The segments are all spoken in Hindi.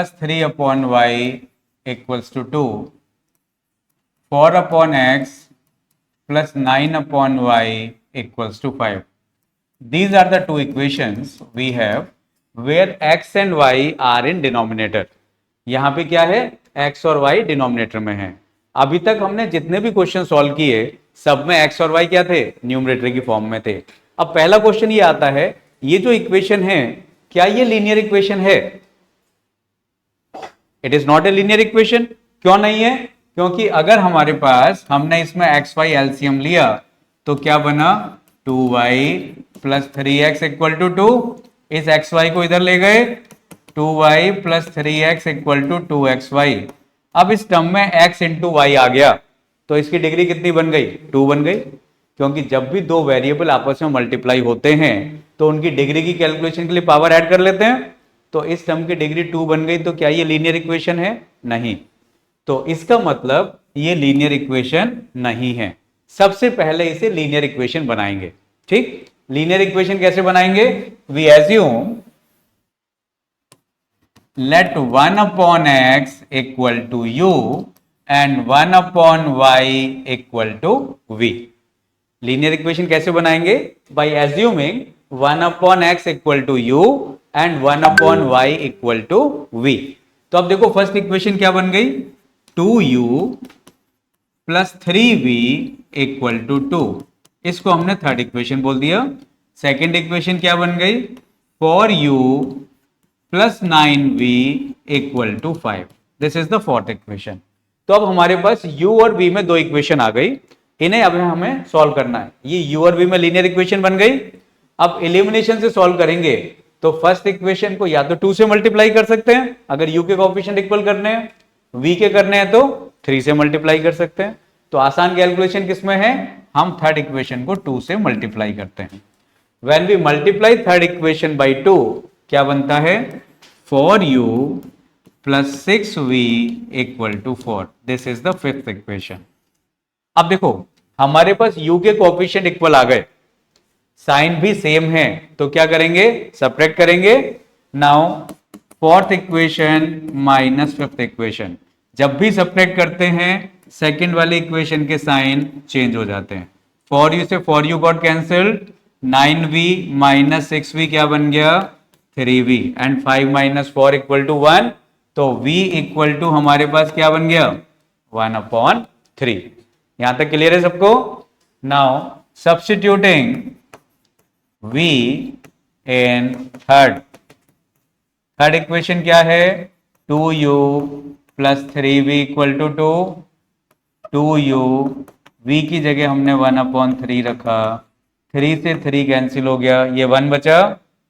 Plus 3/y equals to 2, 4/x plus 9/y equals to 5. These are the two equations we have where x and y are in denominator. यहां पे क्या है, x और y डिनोमिनेटर में है। अभी तक हमने जितने भी क्वेश्चन सॉल्व किए सब में x और y क्या थे, न्यूमरेटर की फॉर्म में थे। अब पहला क्वेश्चन ये आता है, ये जो इक्वेशन है क्या ये लीनियर इक्वेशन है? It is not a linear equation. क्यों नहीं है? क्योंकि अगर हमारे पास हमने इसमें एक्स वाई एलसीएम लिया तो क्या बना, 2y plus 3x equal to 2। इस xy को इधर ले गए, 2y plus 3x equal to 2xy। अब इस टर्म में x इंटू वाई आ गया तो इसकी डिग्री कितनी बन गई, 2 बन गई। क्योंकि जब भी दो वेरिएबल आपस में मल्टीप्लाई होते हैं तो उनकी डिग्री की कैलकुलेशन के लिए पावर ऐड कर लेते हैं। तो इस टर्म की डिग्री 2 बन गई, तो क्या ये लीनियर इक्वेशन है? नहीं। तो इसका मतलब ये लीनियर इक्वेशन नहीं है। सबसे पहले इसे लीनियर इक्वेशन बनाएंगे। ठीक, लीनियर इक्वेशन कैसे बनाएंगे? We assume let 1/x equal to u and 1/y equal to v। Linear equation कैसे बनाएंगे? By assuming 1/x equal to u and 1/y equal to v। तो अब देखो फर्स्ट इक्वेशन क्या बन गई, 2u plus 3v equal to 2। इसको हमने थर्ड इक्वेशन बोल दिया। सेकेंड इक्वेशन क्या बन गई, 4u plus 9v equal to 5। This is the fourth equation. तो अब हमारे पास u और v में दो इक्वेशन आ गई, इन्हें अब हमें सॉल्व करना है। ये u और v में लीनियर इक्वेशन बन गई। अब एलिमिनेशन से सॉल्व करेंगे तो फर्स्ट इक्वेशन को या तो 2 से मल्टीप्लाई कर सकते हैं अगर u के कोएफिशिएंट इक्वल करने हैं, v के करने हैं तो 3 से मल्टीप्लाई कर सकते हैं। तो आसान कैलकुलेशन किसमें है, हम थर्ड इक्वेशन को 2 से मल्टीप्लाई करते हैं। When we multiply third equation by 2 क्या बनता है, 4u plus 6v equal to 4। This is the fifth equation. अब देखो हमारे पास u के कोएफिशिएंट इक्वल आ गए, साइन भी सेम है, तो क्या करेंगे, सब्ट्रैक्ट करेंगे। Now fourth equation minus fifth equation, जब भी सब्ट्रैक्ट करते हैं सेकंड वाले इक्वेशन के साइन चेंज हो जाते हैं। 4u से 4u got cancelled, 9v minus 6v क्या बन गया, 3v and 5 minus 4 equal to 1। तो v इक्वल टू हमारे पास क्या बन गया, 1/3। यहां तक क्लियर है सबको? Now substituting v in third equation क्या है, 2u plus 3v equal to 2। 2u v की जगह हमने 1/3 रखा, 3 से 3 कैंसिल हो गया, ये 1 बचा,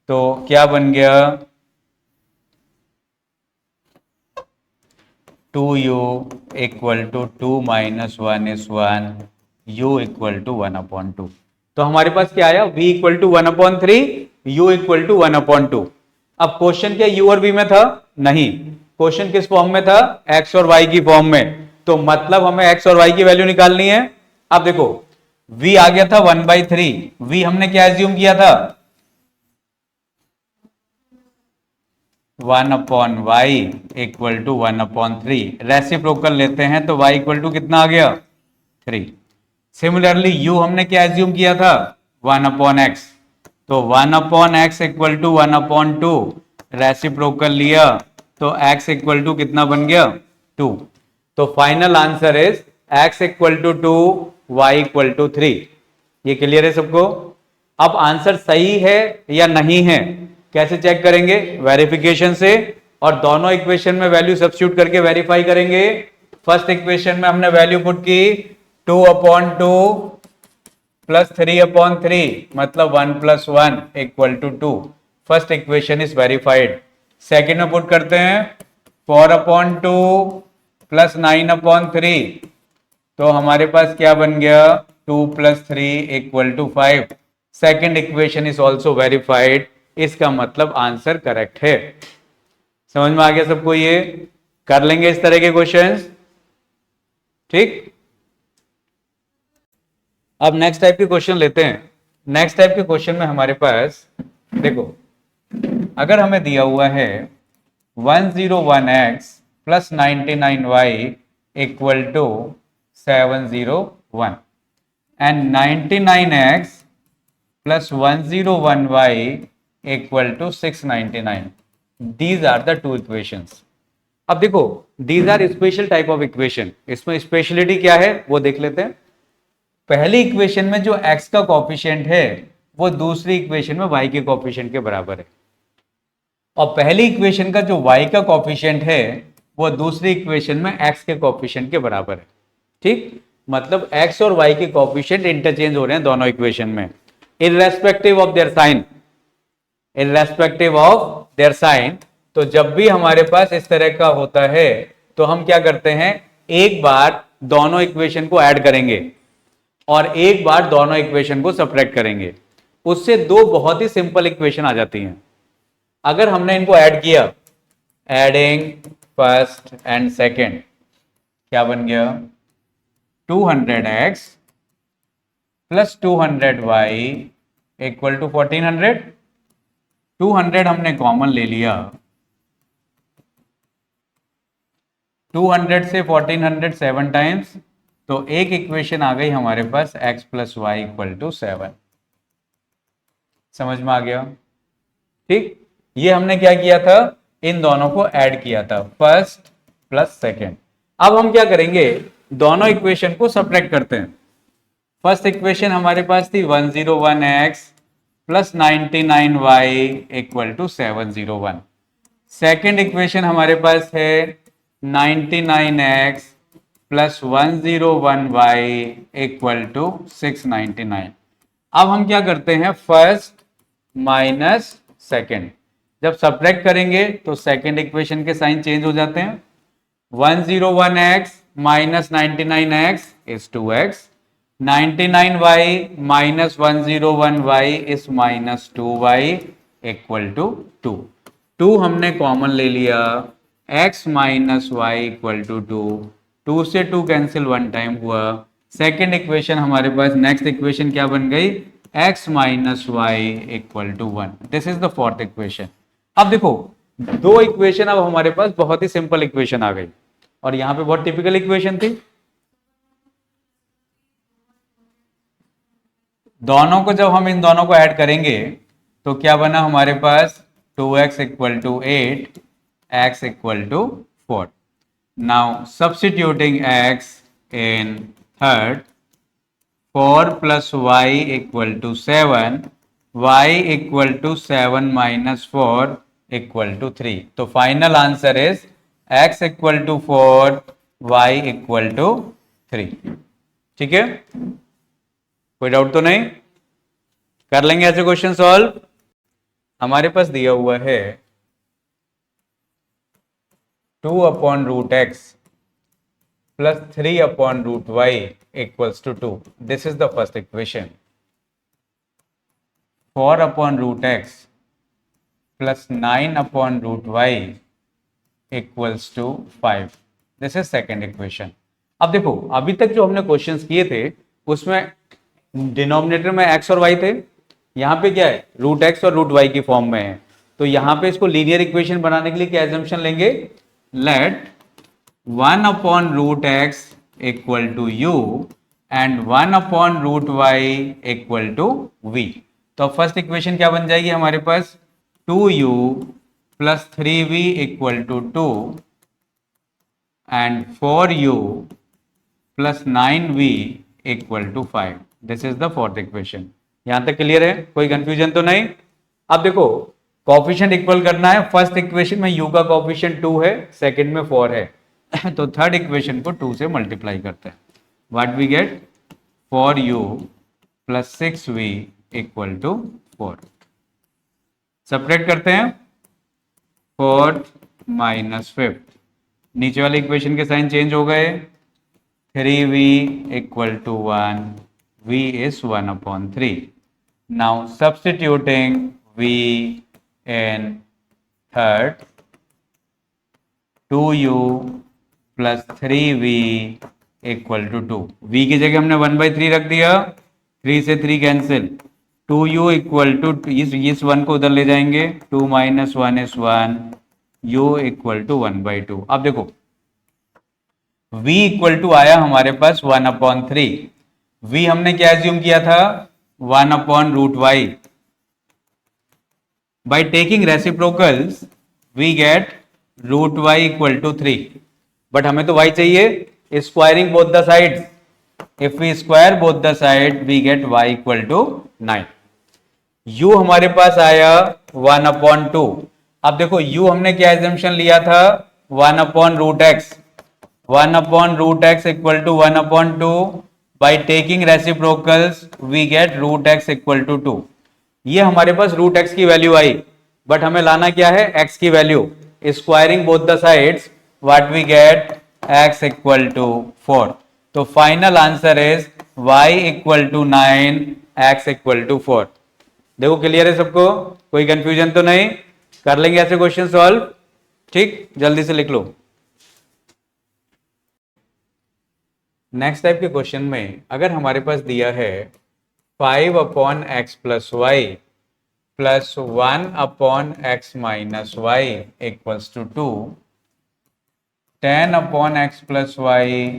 तो क्या बन गया, 2u equal to 2 minus 1 is 1, u equal to 1/2। तो हमारे पास क्या आया, v equal to 1/3, u equal to 1/2। अब क्वेश्चन क्या u और v में था? नहीं, क्वेश्चन किस फॉर्म में था, x और y की फॉर्म में। तो मतलब हमें x और y की वैल्यू निकालनी है। अब देखो v आ गया था 1/3, v हमने क्या एज्यूम किया था, 1/y इक्वल टू 1/3। रेसिप्रोकल लेते हैं तो y इक्वल टू कितना आ गया, 3। सिमिलरली u हमने क्या एज्यूम किया था, 1/x, तो 1/x इक्वल टू 1/2। रेसिप्रोकल लिया तो x इक्वल टू कितना बन गया, 2। तो final answer is x equal to 2, y equal to 3। ये क्लियर है सबको? अब आंसर सही है या नहीं है कैसे चेक करेंगे, वेरिफिकेशन से, और दोनों इक्वेशन में वैल्यू सब्स्टिट्यूट करके वेरीफाई करेंगे। फर्स्ट इक्वेशन में हमने वैल्यू पुट की 2/2 प्लस 3/3, मतलब 1 + 1 equal to 2। First equation is verified. Second में पुट करते हैं 4/2 प्लस 9/3, तो हमारे पास क्या बन गया, 2 + 3 equal to 5। Second equation is also verified, इसका मतलब आंसर करेक्ट है। समझ में आ गया सबको? ये कर लेंगे इस तरह के क्वेश्चंस, ठीक। अब नेक्स्ट टाइप के क्वेश्चन लेते हैं। नेक्स्ट टाइप के क्वेश्चन में हमारे पास देखो, अगर हमें दिया हुआ है 101x plus 99y equal to 701 and 99x plus 101y equal to 699. These are the two equations. अब देखो, these are special type of equation. इसमें स्पेशलिटी क्या है वो देख लेते हैं. पहली इक्वेशन में जो x का कोफिशिएंट है वो दूसरी इक्वेशन में y के कोफिशिएंट के बराबर है, और पहली इक्वेशन का जो y का कोफिशिएंट है वो दूसरी इक्वेशन में x के कोफिशिएंट के बराबर है. ठीक, मतलब x और y के कोफिशिएंट इंटरचेंज हो रहे हैं दोनों इक्वेशन में, irrespective of their sign. Irrespective of their sign. तो जब भी हमारे पास इस तरह का होता है तो हम क्या करते हैं, एक बार दोनों इक्वेशन को ऐड करेंगे और एक बार दोनों इक्वेशन को सब्ट्रैक्ट करेंगे. उससे दो बहुत ही सिंपल इक्वेशन आ जाती हैं. अगर हमने इनको ऐड किया, एडिंग फर्स्ट एंड सेकेंड, क्या बन गया, 200x plus 200y equal to 1400. 200 हमने कॉमन ले लिया, 200 से 1400 7 टाइम्स, तो एक इक्वेशन आ गई हमारे पास x plus y equal to 7. समझ में आ गया? ठीक, ये हमने क्या किया था, इन दोनों को ऐड किया था, फर्स्ट प्लस सेकेंड. अब हम क्या करेंगे, दोनों इक्वेशन को सब्ट्रैक्ट करते हैं. फर्स्ट इक्वेशन हमारे पास थी 101x plus 99y equal to 701. Second equation हमारे पास है 99x plus 101y equal to 699. अब हम क्या करते हैं, फर्स्ट माइनस सेकेंड. जब सब्ट्रैक्ट करेंगे तो सेकेंड इक्वेशन के साइन चेंज हो जाते हैं. 101x minus 99x is 2x, 99y minus 101y is minus 2y equal to 2. 2 हमने कॉमन ले लिया, x minus y equal to 2. 2 से 2 कैंसिल, 1 टाइम हुआ. सेकेंड इक्वेशन हमारे पास, नेक्स्ट इक्वेशन क्या बन गई, x minus y equal to 1. This is the fourth equation. अब देखो, दो इक्वेशन अब हमारे पास बहुत ही सिंपल इक्वेशन आ गई, और यहां पे बहुत टिपिकल इक्वेशन थी. दोनों को जब हम इन दोनों को ऐड करेंगे तो क्या बना हमारे पास, 2x equal to 8, x equal to 4. Now substituting x in third, 4 plus y equal to 7, y equal to 7 minus 4 equal to 3. तो final answer is x equal to 4, y equal to 3. ठीक है, कोई डाउट तो नहीं? कर लेंगे ऐसे क्वेश्चन सॉल्व. हमारे पास दिया हुआ है 2 upon root x plus 3 upon root y equals to 2. This is the first equation. 4 upon root x plus 9 upon root y equals to 5. This is second equation. अब देखो, अभी तक जो हमने क्वेश्चंस किए थे उसमें डिनोमिनेटर में x और y थे, यहाँ पे क्या है, रूट एक्स और रूट वाई की फॉर्म में है. तो यहाँ पे इसको लीनियर इक्वेशन बनाने के लिए क्या एजम्पशन लेंगे, let 1 upon root x equal to u and 1 upon root y equal to v. तो फर्स्ट इक्वेशन क्या बन जाएगी हमारे पास, 2u plus 3v equal to 2 and 4u plus 9v equal to 5. This is the fourth equation. यहां तक क्लियर है, कोई कंफ्यूजन तो नहीं? अब देखो, कोफिशिएंट इक्वल करना है. फर्स्ट इक्वेशन में u का कोफिशिएंट 2 है, सेकंड में 4 है, तो थर्ड इक्वेशन को 2 से मल्टीप्लाई करते हैं. What we get, 4u plus 6v equal to 4. Subtract करते हैं, 4 माइनस 5. नीचे वाले इक्वेशन के साइन चेंज हो गए. 3v equal to 1, v is 1 upon 3. Now substituting v in third, 2u plus 3v equal to 2. v की जगह हमने 1/3 रख दिया, 3 से 3 कैंसिल, 2u इक्वल टू, इस 1 को उधर ले जाएंगे, 2 minus 1 is 1, u equal to 1/2। अब देखो v इक्वल टू आया हमारे पास 1/3। v हमने क्या एज्यूम किया था, 1/√y। By taking reciprocals we get √y equal to 3, but हमें तो y चाहिए। Squaring both the sides, if we square both the side we get y equal to 9। u हमारे पास आया 1/2। अब देखो u हमने क्या एजम्पशन लिया था, 1/√x। 1/√x equal to 1/2। By taking reciprocals we get √x equal to 2। ये हमारे पास √x की वैल्यू आई, बट हमें लाना क्या है, x की value. Squaring both the sides what we get, x equal to 4। तो final answer is y equal to 9, x equal to 4। देखो क्लियर है सबको, कोई कंफ्यूजन तो नहीं? कर लेंगे ऐसे क्वेश्चन सॉल्व, ठीक, जल्दी से लिख लो। नेक्स्ट टाइप के क्वेश्चन में अगर हमारे पास दिया है 5/x plus y plus 1/x minus y equals to 2, 10/x plus y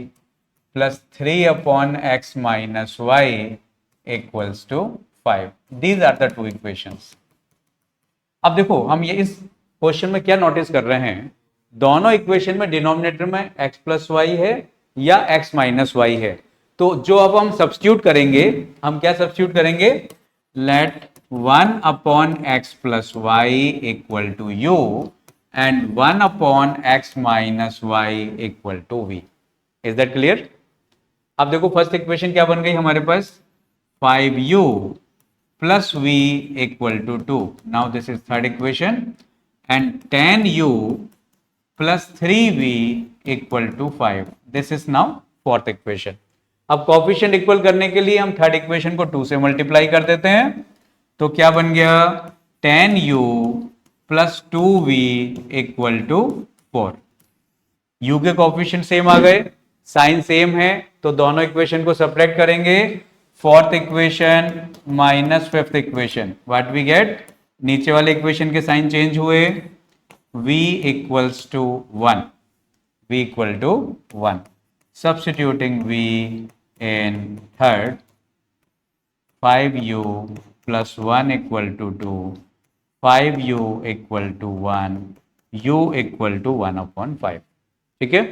plus 3/x minus y equals to 5। These are the two equations. अब देखो हम ये इस क्वेश्चन में क्या नोटिस कर रहे हैं, दोनों इक्वेशन में डिनोमिनेटर में x प्लस वाई है या x माइनस वाई है। तो जो अब हम सब्स्टिट्यूट करेंगे, हम क्या सब्स्टिट्यूट करेंगे, let 1/x plus y equal to u and 1/x minus y equal to v। Is that clear? अब देखो फर्स्ट इक्वेशन क्या बन गई हमारे पास, 5u plus v equal to 2. Now this is third equation, and 10u plus 3v equal to 5. This is now fourth equation. अब कोफिशिएंट इक्वल करने के लिए हम थर्ड इक्वेशन को 2 से मल्टीप्लाई कर देते हैं। तो क्या बन गया, 10u plus 2v equal to 4। u के कोफिशिएंट सेम आ गए, साइन सेम है, तो दोनों इक्वेशन को सब्ट्रैक्ट करेंगे। Fourth equation minus fifth equation, what we get, नीचे वाले इक्वेशन के साइन चेंज हुए, v equals to 1, v equal to 1। Substituting v in third, 5u plus 1 equal to 2, 5u equal to 1, u equal to 1/5। ठीक है,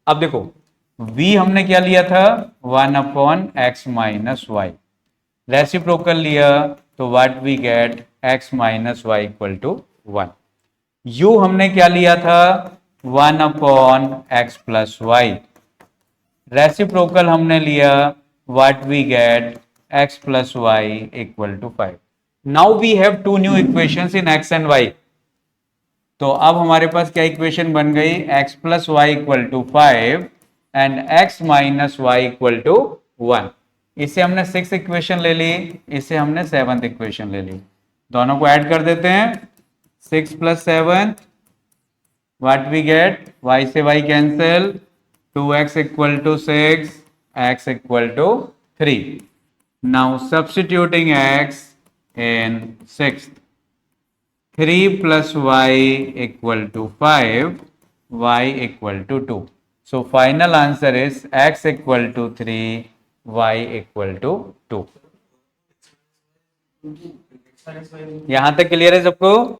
अब देखो v हमने क्या लिया था, 1/x माइनस वाई, रेसिप्रोकल लिया तो what we get, x minus y equal to 1। u हमने क्या लिया था, 1/x प्लस वाई, रेसिप्रोकल हमने लिया, what we get, x plus y equal to 5। Now we have two new equations in x and y। तो अब हमारे पास क्या इक्वेशन बन गई, x plus y equal to 5 and x minus y equal to 1। इसे हमने 6th इक्वेशन ले ली, इसे हमने 7th इक्वेशन ले ली, दोनों को ऐड कर देते हैं। 6 plus 7 what we get, y से y cancel, 2x equal to 6, x equal to 3। Now substituting x in 6th, 3 plus y equal to 5, y equal to 2. So final answer is x equal to 3, y equal to 2. यहां तक क्लियर है सबको?